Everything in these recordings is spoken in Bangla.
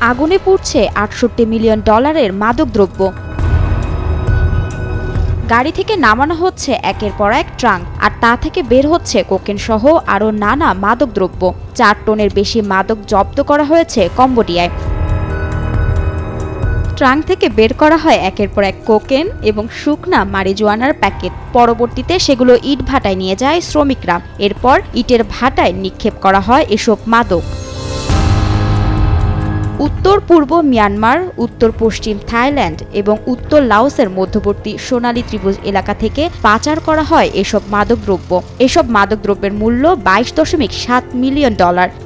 আগুনে পুড়ছে $68 মিলিয়ন মাদকদ্রব্য। গাড়ি থেকে নামানো হচ্ছে একের পর এক ট্রাঙ্ক, আর তা থেকে বের হচ্ছে কোকেন সহ আরও নানা মাদকদ্রব্য। 4 টনের বেশি মাদক জব্দ করা হয়েছে কম্বোডিয়ায়। ট্রাঙ্ক থেকে বের করা হয় একের পর এক কোকেন এবং শুকনা মারিজুয়ানার প্যাকেট। পরবর্তীতে সেগুলো ইট ভাটায় নিয়ে যায় শ্রমিকরা। এরপর ইটের ভাটায় নিক্ষেপ করা হয় এসব মাদক। উত্তর পূর্ব মিয়ানমার, উত্তর পশ্চিম থাইল্যান্ড এবং উত্তর লাওসের মধ্যবর্তী সোনালী ত্রিভুজ এলাকা থেকে পাচার করা হয় এসব মাদকদ্রব্য। এসব মাদকদ্রব্যের মূল্য $22.7 মিলিয়ন।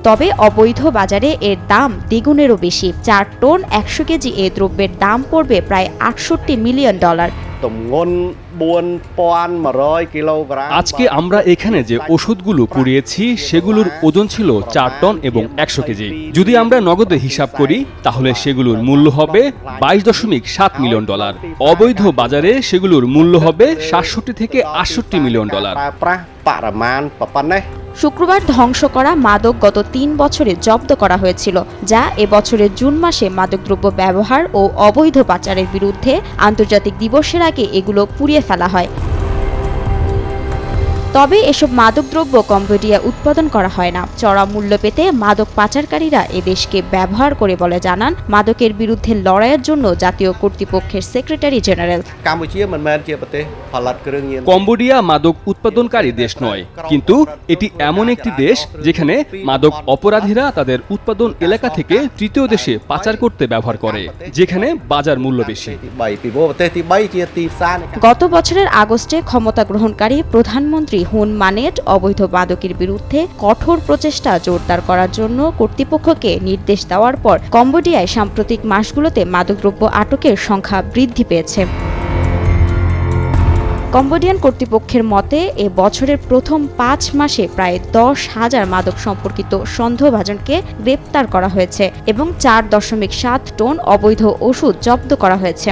তবে অবৈধ বাজারে এর দাম দ্বিগুণেরও বেশি। 4 টন 100 কেজি এ দ্রব্যের দাম পড়বে প্রায় $68 মিলিয়ন। আজকে আমরা এখানে যে ওষুধগুলো পুড়িয়েছি সেগুলোর ওজন ছিল 4 টন এবং 100 কেজি। যদি আমরা নগদে হিসাব করি তাহলে সেগুলোর মূল্য হবে $22.7 মিলিয়ন। অবৈধ বাজারে সেগুলোর মূল্য হবে $67 থেকে $68 মিলিয়ন। শুক্রবার ধ্বংস করা মাদক গত 3 বছরে জব্দ করা হয়েছিল, যা এবছরের জুন মাসে মাদকদ্রব্য ব্যবহার ও অবৈধ পাচারের বিরুদ্ধে আন্তর্জাতিক দিবসের আগে এগুলো পুড়িয়ে ফেলা হয়। তবে এসব মাদকদ্রব্য কম্বোডিয়া উৎপাদন করা হয় না। চড়া মূল্য পেতে মাদক পাচারকারীরা এ দেশকে ব্যবহার করে বলে জানান মাদকের বিরুদ্ধে লড়াইয়ের জন্য জাতীয় কর্তৃপক্ষের সেক্রেটারি জেনারেল। কম্বোডিয়া মাদক উৎপাদনকারী দেশ নয়, কিন্তু এটি এমন একটি দেশ যেখানে মাদক অপরাধীরা তাদের উৎপাদন এলাকা থেকে তৃতীয় দেশে পাচার করতে ব্যবহার করে, যেখানে বাজার মূল্য বেশি। গত বছরের আগস্টে ক্ষমতা গ্রহণকারী প্রধানমন্ত্রী হুন মানেট অবৈধ মাদকের বিরুদ্ধে কঠোর প্রচেষ্টা জোরদার করার জন্য কর্তৃপক্ষকে নির্দেশ দেওয়ার পর কম্বোডিয়ায় সাম্প্রতিক মাসগুলোতে মাদকদ্রব্য আটকের সংখ্যা বৃদ্ধি পেয়েছে। কম্বোডিয়ান কর্তৃপক্ষের মতে এ বছরের প্রথম 5 মাসে প্রায় 10,000 মাদক সম্পর্কিত সন্দেহভাজনকে গ্রেপ্তার করা হয়েছে এবং 4.7 টন অবৈধ ওষুধ জব্দ করা হয়েছে।